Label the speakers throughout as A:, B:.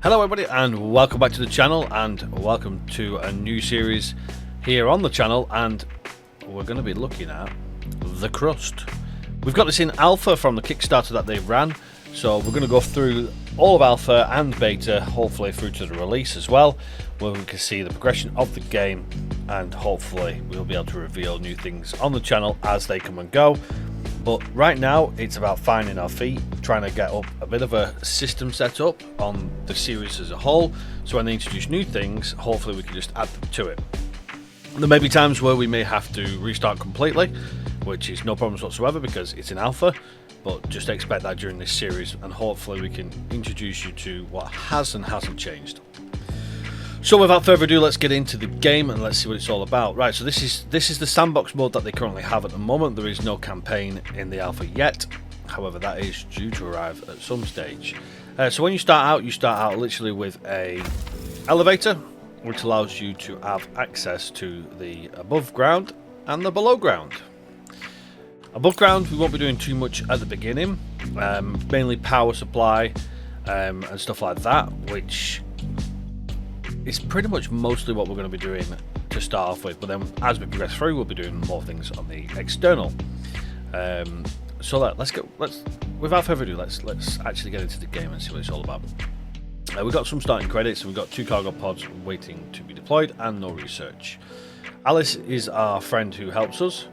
A: Hello everybody and welcome back to the channel, and welcome to a new series here on the channel, and we're going to be looking at the Crust. We've got this in alpha from the Kickstarter that they ran, so we're going to go through all of alpha and beta, hopefully through to the release as well, where we can see the progression of the game, and hopefully we'll be able to reveal new things on the channel as they come and go. But right now it's about finding our feet, trying to get up a bit of a system set up on the series as a whole, so when they introduce new things, hopefully we can just add them to it. There may be times where we may have to restart completely, which is no problems whatsoever because it's in alpha, but just expect that during this series, and hopefully we can introduce you to what has and hasn't changed. So without further ado, let's get into the game and let's see what it's all about. Right, so this is the sandbox mode that they currently have at the moment. There is no campaign in the alpha yet, however that is due to arrive at some stage. So when you start out literally with a elevator, which allows you to have access to the above ground and the below ground. Above ground we won't be doing too much at the beginning, mainly power supply and stuff like that, which it's pretty much mostly what we're going to be doing to start off with, but then as we progress through we'll be doing more things on the external. So without further ado, let's actually get into the game and see what it's all about. We've got some starting credits, and we've got 2 cargo pods waiting to be deployed and no research. Alice is our friend who helps us,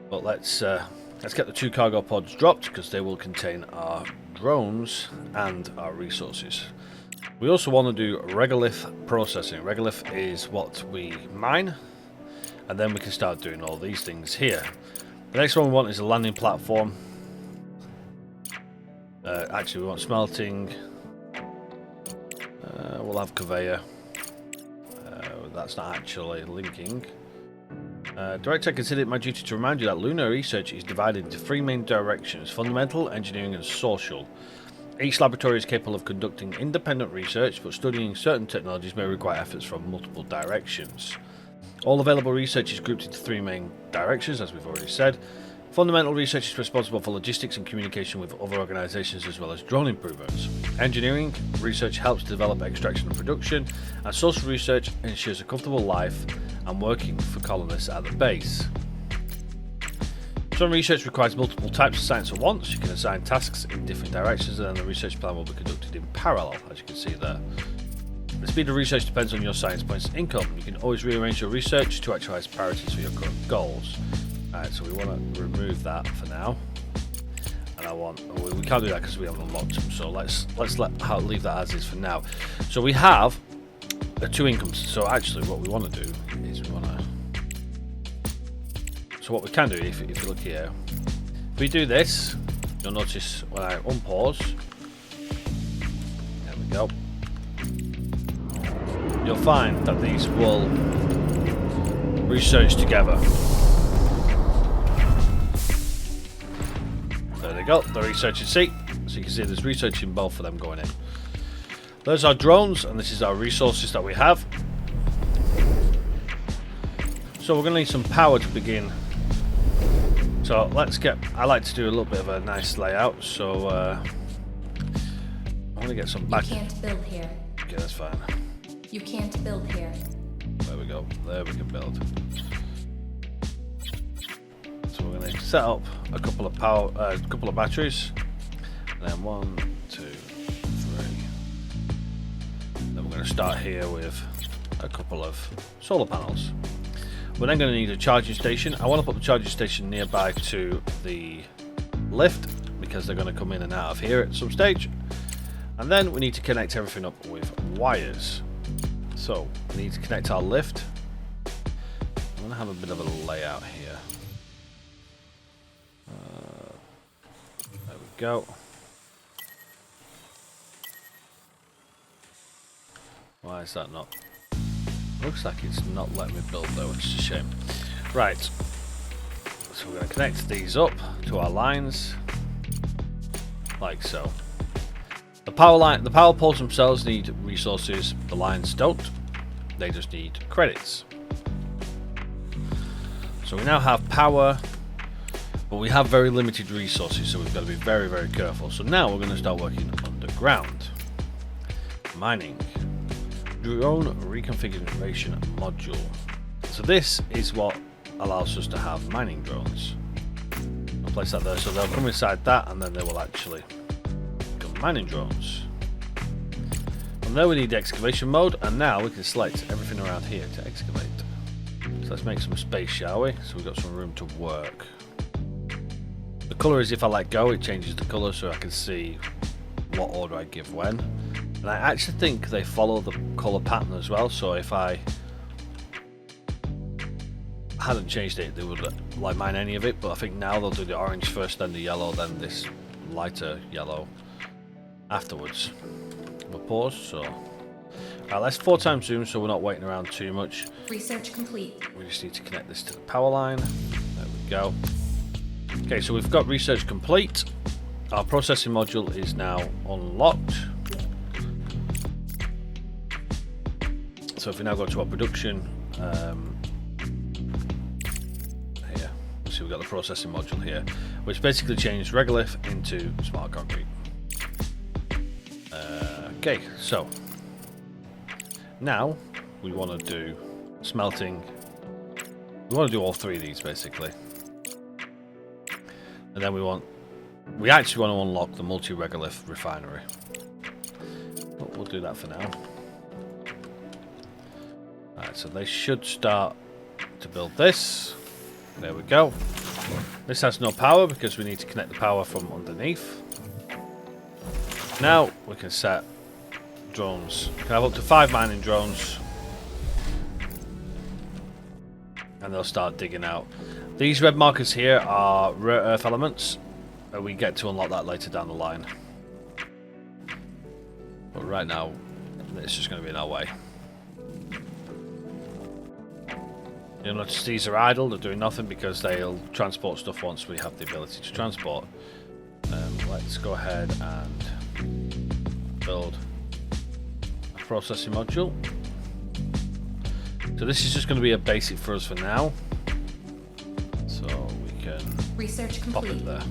A: but let's get the 2 cargo pods dropped because they will contain our drones and our resources. We also want to do regolith processing. Regolith is what we mine, and then we can start doing all these things here. The next one we want is a landing platform. Actually, we want smelting. We'll have conveyor. That's not actually linking. Director, I consider it my duty to remind you that lunar research is divided into 3 main directions: fundamental, engineering, and social. Each laboratory is capable of conducting independent research, but studying certain technologies may require efforts from multiple directions. All available research is grouped into 3 main directions, as we've already said. Fundamental research is responsible for logistics and communication with other organisations, as well as drone improvements. Engineering research helps develop extraction and production, and social research ensures a comfortable life and working for colonists at the base. Some research requires multiple types of science at once. You can assign tasks in different directions, and then the research plan will be conducted in parallel, as you can see there. The speed of research depends on your science points income. You can always rearrange your research to actualize priorities for your current goals. Alright, so we want to remove that for now. And we can't do that because we haven't unlocked them, so let's leave that as is for now. So we have 2 incomes. So actually what we want to do is so what we can do, if you look here, if we do this, you'll notice when I unpause, there we go, you'll find that these will research together. There they go, the researching seat. So you can see there's research in both of them going in. There's our drones, and this is our resources that we have. So we're going to need some power to begin. So I like to do a little bit of a nice layout, so I want to get some back.
B: You can't build here.
A: Okay, that's fine.
B: You can't build here.
A: There we go, there we can build. So we're going to set up a couple of batteries, and then 1, 2, 3. Then we're going to start here with a couple of solar panels. We're then going to need a charging station. I want to put the charging station nearby to the lift because they're going to come in and out of here at some stage. And then we need to connect everything up with wires. So we need to connect our lift. I'm going to have a bit of a layout here. There we go. Why is that not? Looks like it's not letting me build though, which is a shame. Right, so we're going to connect these up to our lines, like so. The power poles themselves need resources, the lines don't. They just need credits. So we now have power, but we have very limited resources, so we've got to be very, very careful. So now we're going to start working underground. mining. Drone reconfiguration module. So this is what allows us to have mining drones. I'll place that there, so they'll come inside that, and then they will actually become mining drones. And there we need excavation mode, and now we can select everything around here to excavate. So let's make some space, shall we? So we've got some room to work. The colour is, if I let go, it changes the colour so I can see what order I give when. And I actually think they follow the colour pattern as well, so if I hadn't changed it, they would like mine any of it, but I think now they'll do the orange first, then the yellow, then this lighter yellow afterwards. We'll pause, so... Alright, let's 4x zoom so we're not waiting around too much.
B: Research complete.
A: We just need to connect this to the power line. There we go. Okay, so we've got research complete. Our processing module is now unlocked. So if we now go to our production, here, see we've got the processing module here, which basically changed regolith into smart concrete. Okay, so now we want to do smelting. We want to do all three of these basically, and then we actually want to unlock the multi-regolith refinery. But we'll do that for now. Alright, so they should start to build this. There we go. This has no power because we need to connect the power from underneath. Now we can set drones. We can have up to 5 mining drones, and they'll start digging out. These red markers here are rare earth elements, and we get to unlock that later down the line. But right now, it's just going to be in our way. You'll notice these are idle, they're doing nothing because they'll transport stuff once we have the ability to transport. Let's go ahead and build a processing module. So this is just going to be a basic for us for now. So we can
B: Research
A: pop
B: complete.
A: it there.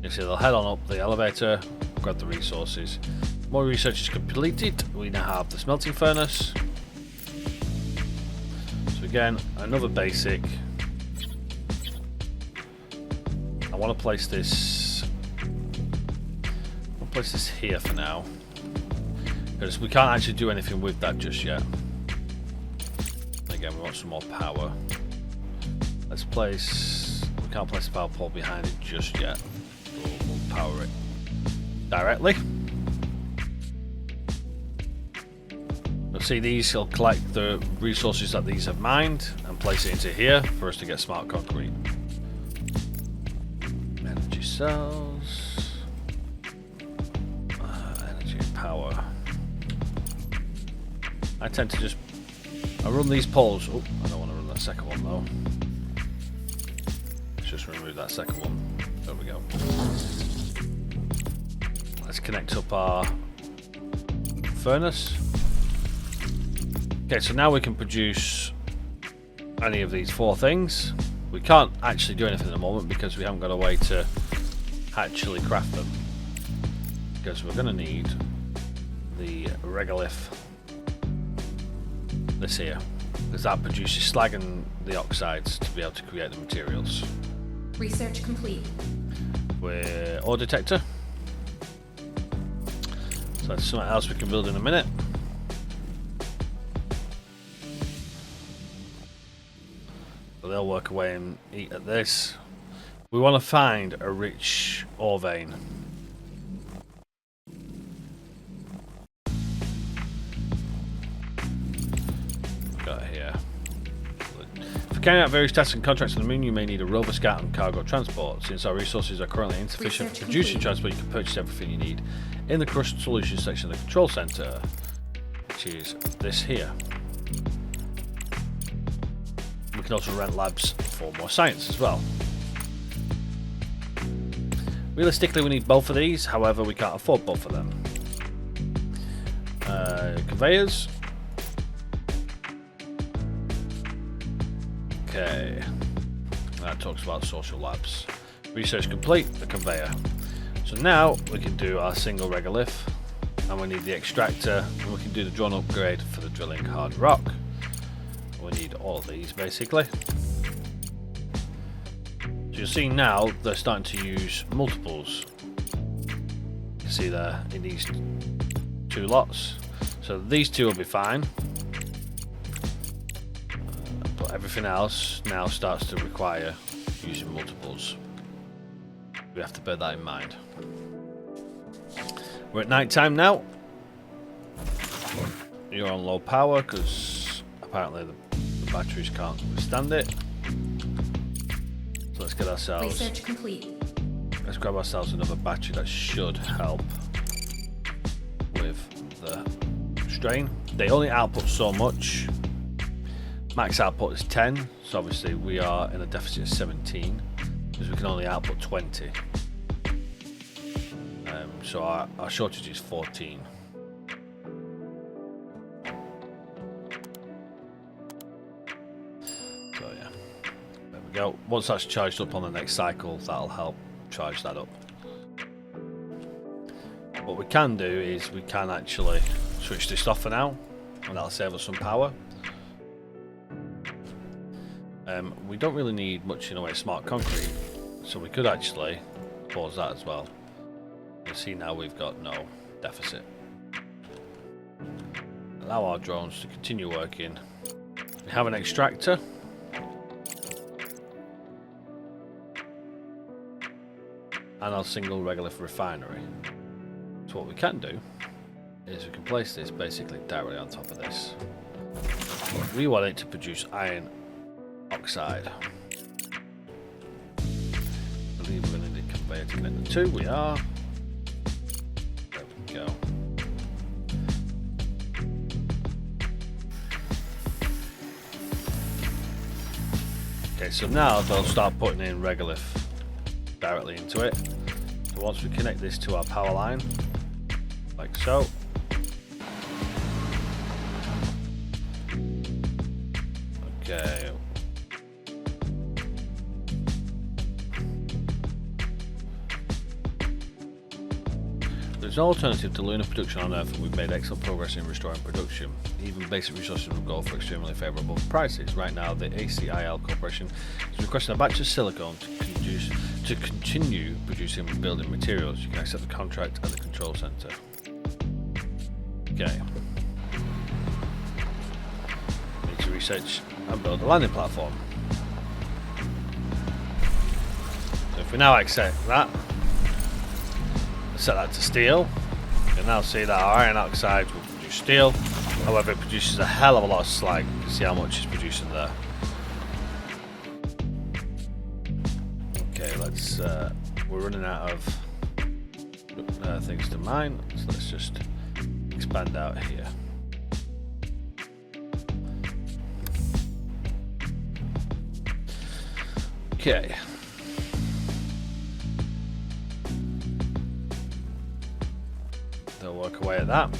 A: You see they'll head on up the elevator, grab the resources. More research is completed. We now have the smelting furnace. So again, another basic. I want to place this. I'll place this here for now, because we can't actually do anything with that just yet. Again, we want some more power. Let's place. We can't place the power pole behind it just yet. We'll power it directly. You'll see these will collect the resources that these have mined and place it into here for us to get smart concrete. Energy cells. Energy and power. I tend to just... I run these poles. Oh, I don't want to run that second one though. Let's just remove that second one. There we go. Let's connect up our furnace. Okay, so now we can produce any of these 4 things. We can't actually do anything at the moment because we haven't got a way to actually craft them. Because we're going to need the regolith. This here, because that produces slag and the oxides to be able to create the materials.
B: Research complete.
A: We're ore detector. So that's something else we can build in a minute. So they'll work away and eat at this. We want to find a rich ore vein. Got here. For carrying out various tasks and contracts on the moon, you may need a rover scout and cargo transport. Since our resources are currently insufficient for producing transport, you can purchase everything you need in the Crust Solutions section of the control center, which is this here. We can also rent labs for more science as well. Realistically, we need both of these, however, we can't afford both of them. Conveyors. Okay. That talks about social labs. Research complete, the conveyor. So now we can do our single regolith. and we need the extractor, and we can do the drone upgrade for the drilling hard rock. We need all of these basically. So you'll see now they're starting to use multiples. You can see there in these 2 lots. So these 2 will be fine. But everything else now starts to require using multiples. We have to bear that in mind. We're at night time now. You're on low power because apparently the batteries can't withstand it. So let's get ourselves.
B: Research complete.
A: Let's grab ourselves another battery that should help with the strain. They only output so much. Max output is 10, so obviously we are in a deficit of 17 because we can only output 20. So our shortage is 14. So yeah, there we go. Once that's charged up on the next cycle, that'll help charge that up. What we can do is we can actually switch this off for now, and that'll save us some power. We don't really need much in the way of smart concrete, so we could actually pause that as well. You see now we've got no deficit. Allow our drones to continue working. We have an extractor. And our single regolith refinery. So what we can do is we can place this basically directly on top of this. We want it to produce iron oxide. I believe we're going to need a conveyor to connect the 2. We are. There we go. Okay, so now they'll start putting in regolith directly into it. So once we connect this to our power line, like so. Okay. There's an alternative to lunar production on Earth, and we've made excellent progress in restoring production. Even basic resources will go for extremely favourable prices. Right now, the ACIL Corporation is requesting a batch of silicone to continue producing building materials. You can accept the contract at the control centre. Okay. Need to research and build a landing platform. So if we now accept that, set that to steel, you can now see that our iron oxide will produce steel. However, it produces a hell of a lot of slag. You can see how much it's producing there. Okay, let's we're running out of things to mine, so let's just expand out here. Okay. They'll work away at that.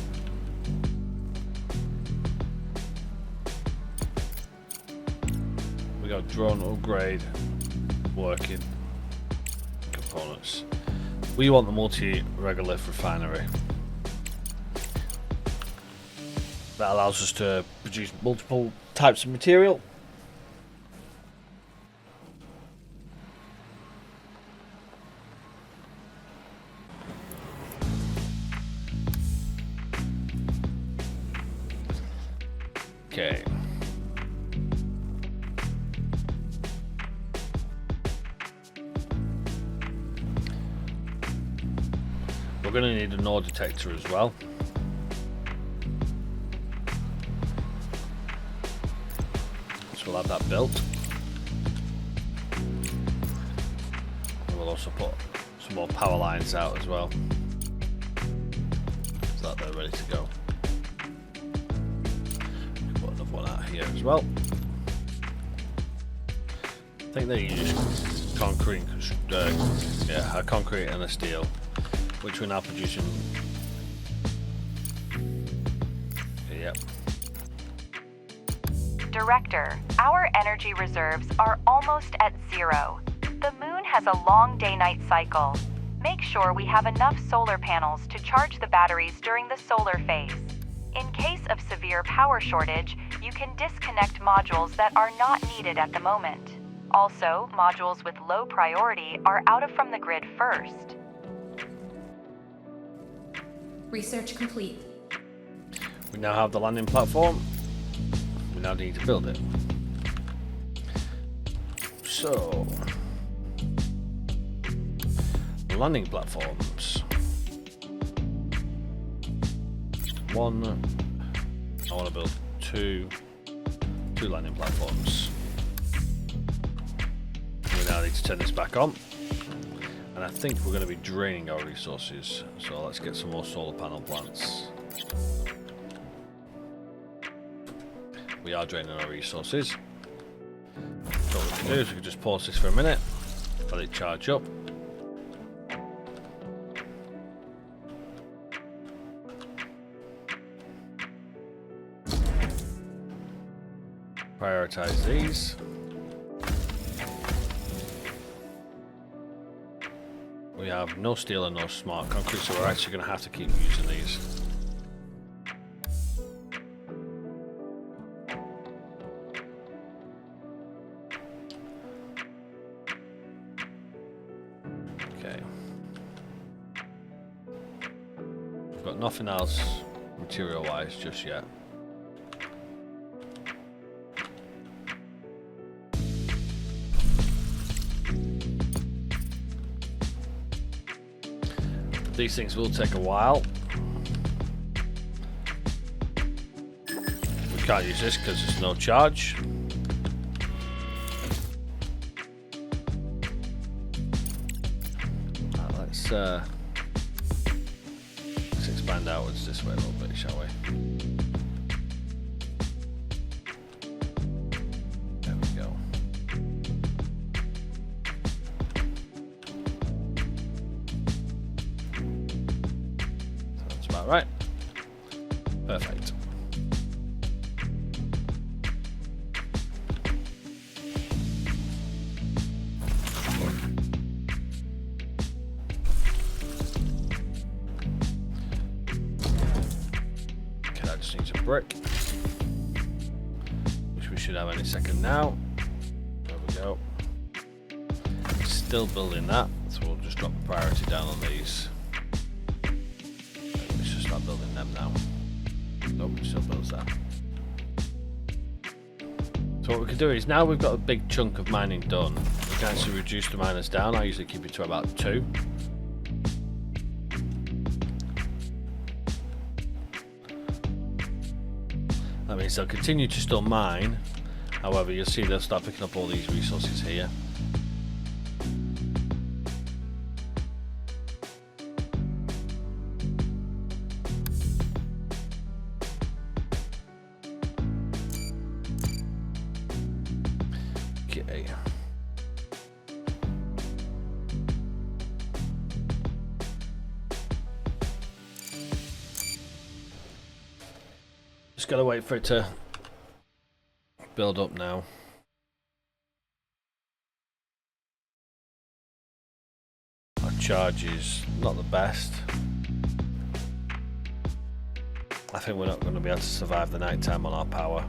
A: We got drone upgrade working components. We want the multi-regolith refinery. That allows us to produce multiple types of material. Okay. We're going to need an ore detector as well. So we'll have that built. And we'll also put some more power lines out as well, so that they're ready to go. Put another one out here as well. I think they use concrete, a concrete and a steel, which we're now producing. Yep.
C: Director, our energy reserves are almost at zero. The moon has a long day-night cycle. Make sure we have enough solar panels to charge the batteries during the solar phase. In case of severe power shortage, you can disconnect modules that are not needed at the moment. Also, modules with low priority are out from the grid first.
B: Research complete.
A: We now have the landing platform. We now need to build it. So, landing platforms. One. I want to build two landing platforms. We now need to turn this back on. And I think we're going to be draining our resources. So let's get some more solar panel plants. We are draining our resources. So what we can do is we can just pause this for a minute. Let it charge up. Prioritize these. We have no steel and no smart concrete, so we're actually going to have to keep using these. Okay. We've got nothing else material-wise just yet. These things will take a while. We can't use this because there's no charge. Let's expand outwards this way a little bit, shall we? There we go. That's about right. Perfect. Okay, that just needs a brick, which we should have any second now. There we go. Still building that, so we'll just drop the priority down on these. Let's just start building them now. Nope, it still builds that. So what we can do is, now we've got a big chunk of mining done, we can actually reduce the miners down. I usually keep it to about 2. That means they'll continue to still mine, however you'll see they'll start picking up all these resources here. Okay. Just gotta wait for it to build up now. Our charge is not the best. I think we're not going to be able to survive the night time on our power.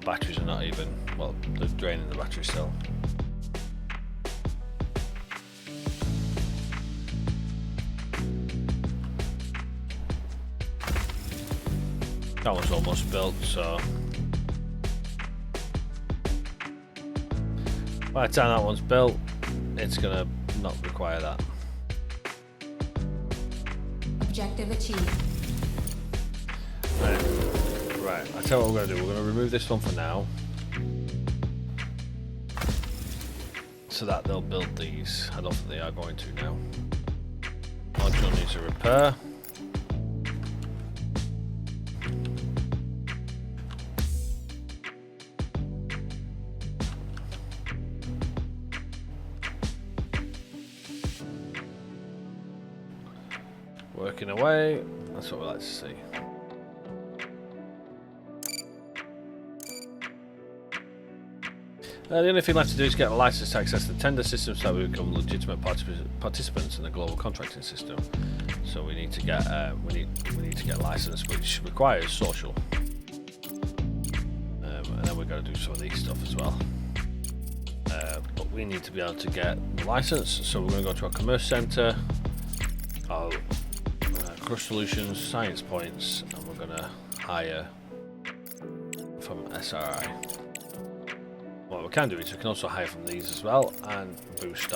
A: Batteries are not even, well, they're draining the battery still. That one's almost built, so by the time that one's built, it's gonna not require that.
B: Objective achieved.
A: Right, I tell you what we're gonna do. We're gonna remove this one for now, so that they'll build these. I don't think they are going to now. Module needs a repair. Working away, that's what we like to see. The only thing left to do is get a license to access the tender system so that we become legitimate participants in the global contracting system. So we need to get we need to get a license, which requires social. And then we've got to do some of these stuff as well. But we need to be able to get the license, so we're going to go to our commerce center, our Crust Solutions, science points, and we're going to hire from SRI. What we can do is we can also hire from these as well and boost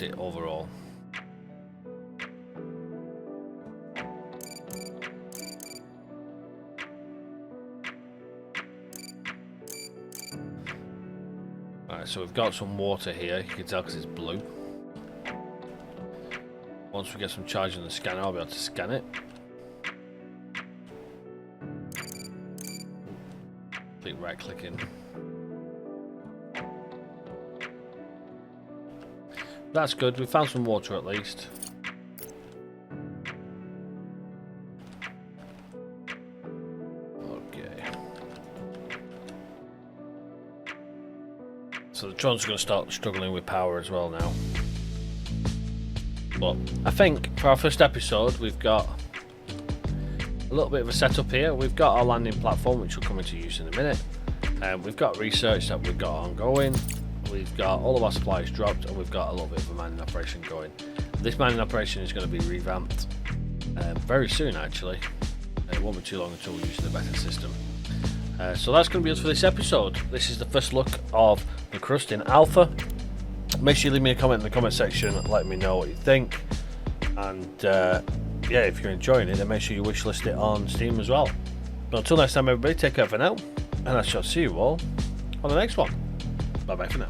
A: it overall. Alright, so we've got some water here, you can tell because it's blue. Once we get some charge on the scanner, I'll be able to scan it. Click right clicking. That's good, we found some water at least. Okay. So the drones are going to start struggling with power as well now. But I think for our first episode we've got a little bit of a setup here. We've got our landing platform, which will come into use in a minute. We've got research that we've got ongoing. We've got all of our supplies dropped, and we've got a little bit of a mining operation going. This mining operation is going to be revamped very soon, actually. It won't be too long until we're using a better system. So that's going to be it for this episode. This is the first look of the Crust in Alpha. Make sure you leave me a comment in the comment section, let me know what you think. And yeah, if you're enjoying it, then make sure you wishlist it on Steam as well. But until next time, everybody, take care for now, and I shall see you all on the next one. Bye bye for now.